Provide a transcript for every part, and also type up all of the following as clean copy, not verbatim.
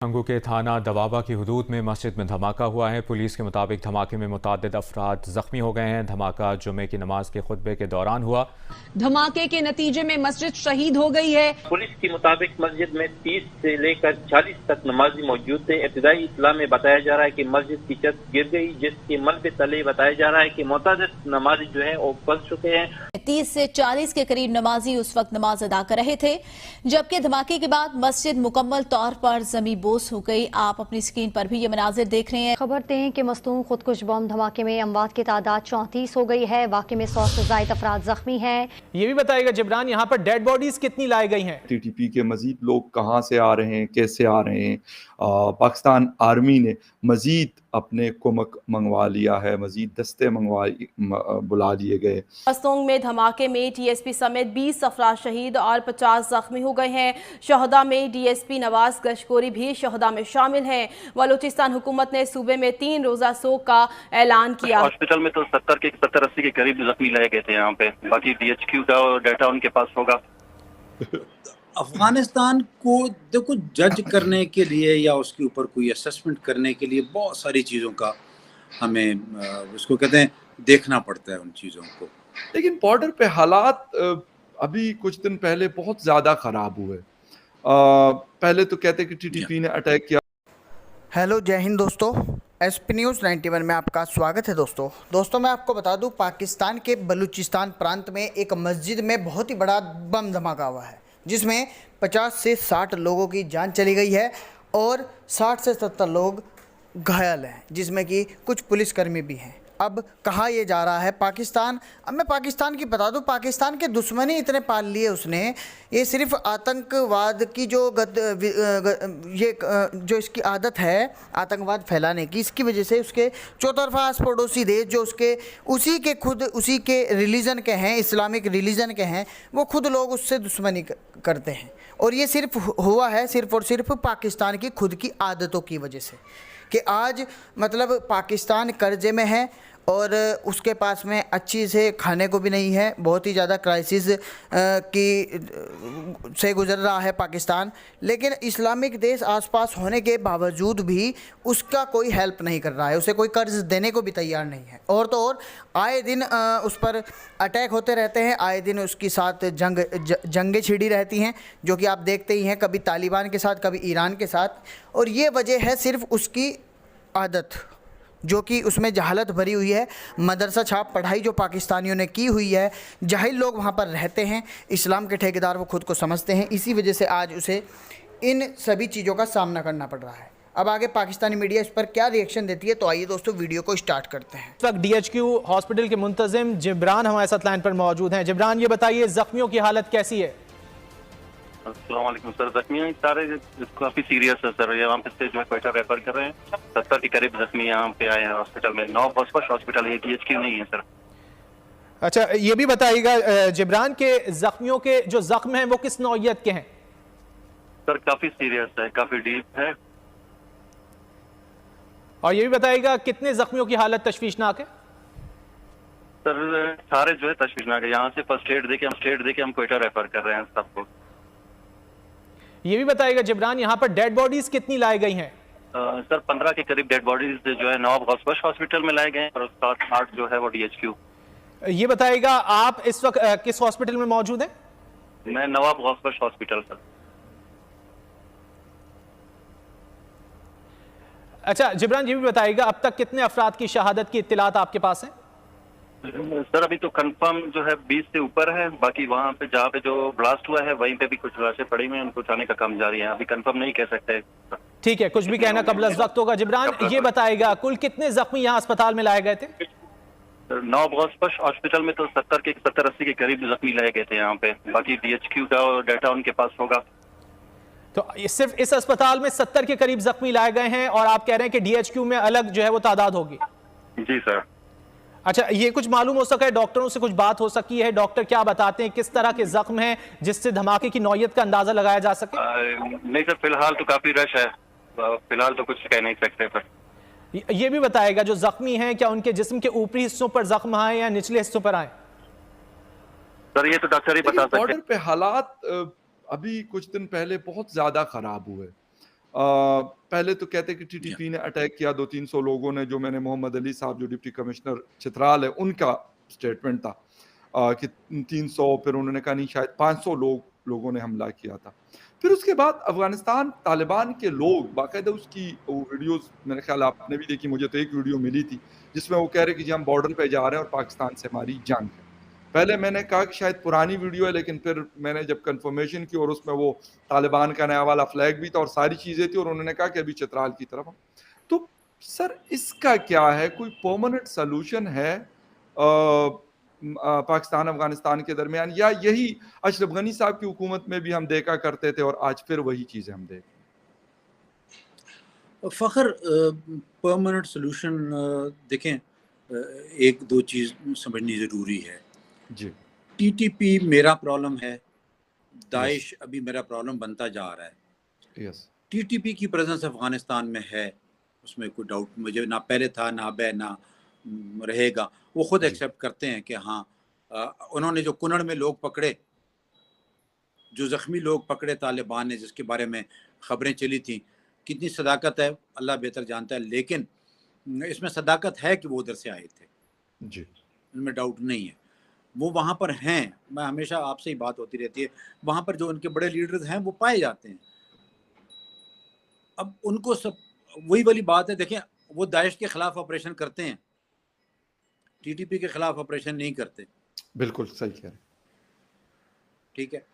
अंगू के थाना दवाबा की हुदूद में मस्जिद में धमाका हुआ है। पुलिस के मुताबिक धमाके में मुतअद्दिद अफराद जख्मी हो गए हैं। धमाका जुमे की नमाज के खुतबे के दौरान हुआ। धमाके के नतीजे में मस्जिद शहीद हो गई है। पुलिस के मुताबिक मस्जिद में 30 से लेकर 40 तक नमाजी मौजूद थे। इब्तिदाई इत्तला में बताया जा रहा है कि मस्जिद की छत गिर गई, जिसके मलबे तले बताया जा रहा है कि मुतअद्दिद नमाजी जो है वो फंस चुके हैं। 30 से 40 के करीब नमाजी उस वक्त नमाज अदा कर रहे थे, जबकि धमाके के बाद मस्जिद मुकम्मल तौर पर जमी बोस हो गई। आप अपनी स्क्रीन पर भी ये मनाजिर देख रहे हैं। खबर दें कि मस्तून खुदकुश बम धमाके में अमवात की तादाद 34 हो गई है। वाकई में 100 से ज्यादा अफराद जख्मी हैं। ये भी बताएगा जिब्रान, यहाँ पर डेड बॉडीज कितनी लाई गई हैं? टीटीपी के मजीद लोग कहाँ से आ रहे हैं, कैसे आ रहे हैं? पाकिस्तान आर्मी ने मजीद अपने कुमक मंगवा लिया है, मजीद दस्ते बुला लिए गए। मस्तूंग में धमाके में टीएसपी समेत 20 अफराद शहीद और 50 जख्मी हो गए हैं। शहदा में डीएसपी नवाज गशकोरी भी शहदा में शामिल हैं। बलूचिस्तान हुकूमत ने सूबे में 3 रोजा सोग का ऐलान किया। हॉस्पिटल में तो 70-80 के करीब जख्मी लाए गए थे यहाँ पे। बाकी डीएचक्यू का डाटा उनके पास होगा। अफगानिस्तान को देखो, जज करने के लिए या उसके ऊपर कोई असेसमेंट करने के लिए बहुत सारी चीज़ों का हमें उसको कहते हैं देखना पड़ता है उन चीज़ों को। लेकिन बॉर्डर पे हालात अभी कुछ दिन पहले बहुत ज़्यादा ख़राब हुए। पहले तो कहते कि टीटीपी ने अटैक किया। हेलो, जय हिंद दोस्तों, एसपी न्यूज़ 91 में आपका स्वागत है। दोस्तों मैं आपको बता दूं, पाकिस्तान के बलूचिस्तान प्रांत में एक मस्जिद में बहुत ही बड़ा बम धमाका हुआ है, जिसमें 50 से 60 लोगों की जान चली गई है और 60 से 70 लोग घायल हैं, जिसमें कि कुछ पुलिसकर्मी भी हैं। अब कहाँ ये जा रहा है पाकिस्तान? अब मैं पाकिस्तान की बता दूं, पाकिस्तान के दुश्मनी इतने पाल लिए उसने, ये सिर्फ आतंकवाद की जो जो इसकी आदत है आतंकवाद फैलाने की, इसकी वजह से उसके चौतरफा आस पड़ोसी देश जो उसी के रिलीजन के हैं, इस्लामिक रिलीजन के हैं, वो खुद लोग उससे दुश्मनी करते हैं। और ये सिर्फ हुआ है सिर्फ और सिर्फ पाकिस्तान की खुद की आदतों की वजह से, कि आज मतलब पाकिस्तान कर्जे में है और उसके पास में अच्छी से खाने को भी नहीं है। बहुत ही ज़्यादा क्राइसिस से गुजर रहा है पाकिस्तान। लेकिन इस्लामिक देश आसपास होने के बावजूद भी उसका कोई हेल्प नहीं कर रहा है, उसे कोई कर्ज देने को भी तैयार नहीं है। और तो और आए दिन उस पर अटैक होते रहते हैं, आए दिन उसके साथ जंगें छिड़ी रहती हैं, जो कि आप देखते ही हैं, कभी तालिबान के साथ, कभी ईरान के साथ। और ये वजह है सिर्फ उसकी आदत, जो कि उसमें जहालत भरी हुई है। मदरसा छाप पढ़ाई जो पाकिस्तानियों ने की हुई है, जाहिल लोग वहाँ पर रहते हैं, इस्लाम के ठेकेदार वो खुद को समझते हैं। इसी वजह से आज उसे इन सभी चीज़ों का सामना करना पड़ रहा है। अब आगे पाकिस्तानी मीडिया इस पर क्या रिएक्शन देती है, तो आइए दोस्तों वीडियो को स्टार्ट करते हैं। इस वक्त डीएचक्यू हॉस्पिटल के मुंतजिम जिब्रान हमारे साथ लाइन पर मौजूद हैं। जिब्रान, ये बताइए जख्मियों की हालत कैसी है? अस्सलाम वालेकुम सर, जख्मी सारे काफी सीरियस है सर। यहाँ पे जो है क्वेटा रेफर कर रहे हैं। 70 के करीब जख्मी यहाँ पे आए हैं हॉस्पिटल में। 9 हॉस्पिटल है, डीएचक्यू नहीं है सर। अच्छा, ये भी बताइएगा जिब्रान के जख्मियों के जो जख्म हैं वो किस नौइयत के हैं? सर काफी सीरियस है, काफी डीप है। और ये भी बताइएगा कितने जख्मियों की हालत तशवीशनाक है? सर सारे जो है तशवीशनाक है। यहाँ से फर्स्ट एड देके हम क्वेटा रेफर कर रहे हैं सबको। ये भी बताइएगा जिब्रान, यहाँ पर डेड बॉडीज कितनी लाई गई हैं? सर 15 के करीब डेड बॉडीज जो है नवाब हॉस्पिटल में लाए गए हैं और 7-8 जो है वो डीएचक्यू। ये बताइएगा आप इस वक्त किस हॉस्पिटल में मौजूद हैं? मैं नवाब हॉस्पिटल सर। अच्छा जिब्रान, ये भी बताइएगा अब तक कितने अफराद की शहादत की इत्तिलात आपके पास है? सर अभी तो कंफर्म जो है 20 से ऊपर है। बाकी वहाँ पे जहाँ पे जो ब्लास्ट हुआ है वहीं पे भी कुछ लाशें पड़ी हुई हैं, उनको उठाने का काम जारी है। अभी कंफर्म नहीं कह सकते। ठीक है, कुछ भी कहना कबल अज़ वक्त होगा। जिब्रान, ये बताएगा कुल कितने जख्मी यहाँ अस्पताल में लाए गए थे? सर नवाब हॉस्पिटल में तो 70-80 के करीब जख्मी लाए गए थे यहाँ पे। बाकी डीएचक्यू का डाटा उनके पास होगा। तो सिर्फ इस अस्पताल में 70 के करीब जख्मी लाए गए हैं और आप कह रहे हैं कि डीएचक्यू में अलग जो है वो तादाद होगी? जी सर। अच्छा, ये कुछ मालूम हो सका है, डॉक्टरों से कुछ बात हो सकी है, डॉक्टर क्या बताते हैं, किस तरह के जख्म हैं जिससे धमाके की नौयत का अंदाजा लगाया जा सके? नहीं सर, फिलहाल तो काफी रश है, फिलहाल तो कुछ कह नहीं सकते सर। ये भी बताएगा जो जख्मी हैं क्या उनके जिस्म के ऊपरी हिस्सों पर जख्म आए या निचले हिस्सों पर आए? सर ये तो डॉक्टर ही बता सकते हैं। बॉर्डर पे हालात अभी कुछ दिन पहले बहुत ज़्यादा ख़राब हुए। पहले तो कहते कि टीटीपी ने अटैक किया, 200-300 लोगों ने, जो मैंने मोहम्मद अली साहब जो डिप्टी कमिश्नर चित्राल है उनका स्टेटमेंट था कि 300, फिर उन्होंने कहा नहीं शायद 500 लोगों ने हमला किया था। फिर उसके बाद अफगानिस्तान तालिबान के लोग बाकायदा उसकी वो वीडियोस मेरे ख्याल आपने भी देखी, मुझे तो एक वीडियो मिली थी जिसमें वो कह रहे कि जी हम बॉर्डर पे जा रहे हैं और पाकिस्तान से हमारी जंग है। पहले मैंने कहा कि शायद पुरानी वीडियो है, लेकिन फिर मैंने जब कंफर्मेशन की और उसमें वो तालिबान का नया वाला फ्लैग भी था और सारी चीज़ें थी और उन्होंने कहा कि अभी चित्राल की तरफ हम। तो सर इसका क्या है, कोई परमानेंट सोल्यूशन है पाकिस्तान अफगानिस्तान के दरमियान, या यही अशरफ गनी साहब की हुकूमत में भी हम देखा करते थे और आज फिर वही चीज़ें हम देख? फ़खर, परमानेंट सोल्यूशन देखें, एक दो चीज़ समझनी ज़रूरी है जी। टीटीपी मेरा प्रॉब्लम है, दाइश अभी मेरा प्रॉब्लम बनता जा रहा है। यस। टीटीपी की प्रेजेंस अफगानिस्तान में है, उसमें कोई डाउट मुझे ना पहले था ना अब है ना रहेगा। वो खुद एक्सेप्ट करते हैं कि हाँ, उन्होंने जो कुनड़ में लोग पकड़े, जो ज़ख्मी लोग पकड़े तालिबान ने, जिसके बारे में ख़बरें चली थी, कितनी सदाकत है अल्लाह बेहतर जानता है, लेकिन इसमें सदाकत है कि वो उधर से आए थे जी, इसमें डाउट नहीं है। वो वहाँ पर हैं, मैं हमेशा आपसे ही बात होती रहती है, वहाँ पर जो उनके बड़े लीडर्स हैं वो पाए जाते हैं। अब उनको सब वही वाली बात है, देखें वो दाइश के खिलाफ ऑपरेशन करते हैं, टीटीपी के खिलाफ ऑपरेशन नहीं करते। बिल्कुल सही कह रहे हैं। ठीक है,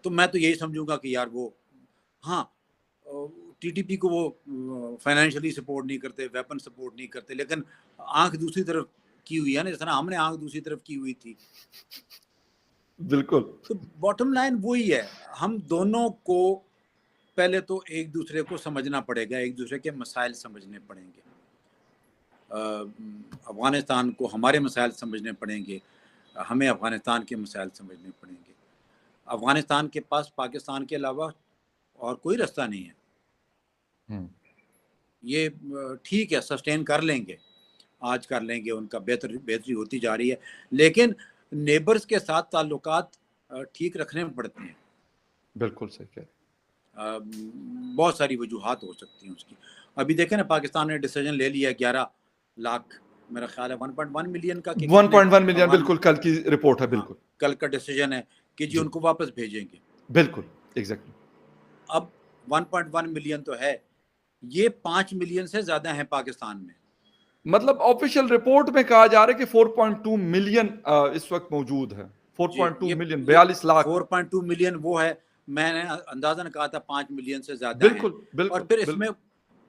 तो मैं तो यही समझूंगा कि यार वो, हाँ, टीटीपी को वो फाइनेंशियली सपोर्ट नहीं करते, वेपन सपोर्ट नहीं करते, लेकिन आंख दूसरी तरफ की हुई है ना, जिस तरह हमने आंख दूसरी तरफ की हुई थी। बिल्कुल। तो बॉटम लाइन वही है, हम दोनों को पहले तो एक दूसरे को समझना पड़ेगा, एक दूसरे के मसाइल समझने पड़ेंगे। अफ़गानिस्तान को हमारे मसाइल समझने पड़ेंगे, हमें अफ़गानिस्तान के मसाइल समझने पड़ेंगे। अफ़गानिस्तान के पास पाकिस्तान के अलावा और कोई रास्ता नहीं है। ये ठीक है, सस्टेन कर लेंगे, आज कर लेंगे, उनका बेहतरी होती जा रही है, लेकिन नेबर्स के साथ ताल्लुकात ठीक रखने पड़ते हैं। बिल्कुल सही कह रहे हैं। बहुत सारी वजूहात हो सकती हैं उसकी। अभी देखें ना, पाकिस्तान ने डिसीजन ले लिया 11 लाख, मेरा ख्याल है 1.1 मिलियन का, 1.1 मिलियन, बिल्कुल कल की रिपोर्ट है। बिल्कुल कल का डिसीजन है कि जी उनको वापस भेजेंगे। बिल्कुल एग्जैक्टली। अब 1.1 मिलियन तो है, ये 5 मिलियन से ज्यादा है पाकिस्तान में। मतलब ऑफिशियल रिपोर्ट में कहा जा रहा है कि 4.2 मिलियन इस वक्त मौजूद है। 4.2 मिलियन, 42 लाख। 4.2 मिलियन वो है, मैंने अंदाजन कहा था 5 मिलियन से ज्यादा है। बिल्कुल। और फिर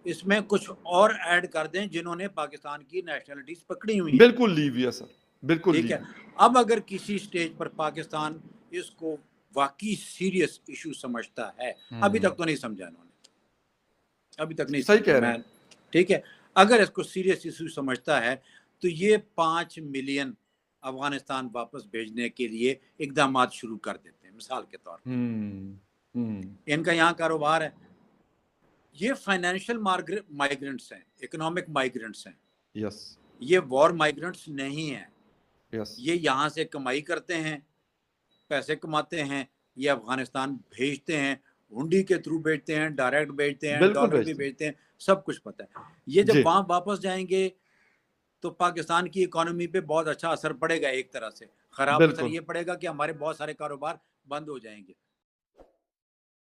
इसमें कुछ और ऐड कर दें जिन्होंने पाकिस्तान की नेशनलिटीज पकड़ी हुई है। बिल्कुल लीव है सर, बिल्कुल ठीक है। अब अगर किसी स्टेज पर पाकिस्तान इसको वाकई सीरियस इशू समझता है, अभी तक तो नहीं समझा इन्होंने, अभी तक नहीं, सही कह रहे हैं। ठीक है, अगर इसको सीरियस इशू समझता है तो ये 5 मिलियन अफगानिस्तान वापस भेजने के लिए इकदाम शुरू कर देते हैं। मिसाल के तौर पर इनका यहाँ कारोबार है, ये फाइनेंशियल माइग्रेंट्स हैं, इकोनॉमिक माइग्रेंट्स हैं। यस। ये वॉर माइग्रेंट्स नहीं हैं। यस। ये यहाँ से कमाई करते हैं, पैसे कमाते हैं, ये अफगानिस्तान भेजते हैं, हुंडी के थ्रू भेजते हैं, डायरेक्ट भेजते हैं, डॉलर भी भेजते हैं, सब कुछ पता है। ये जब वहाँ वापस जाएंगे तो पाकिस्तान की इकोनॉमी पे बहुत अच्छा असर पड़ेगा। एक तरह से खराब असर ये पड़ेगा कि हमारे बहुत सारे कारोबार बंद हो जाएंगे।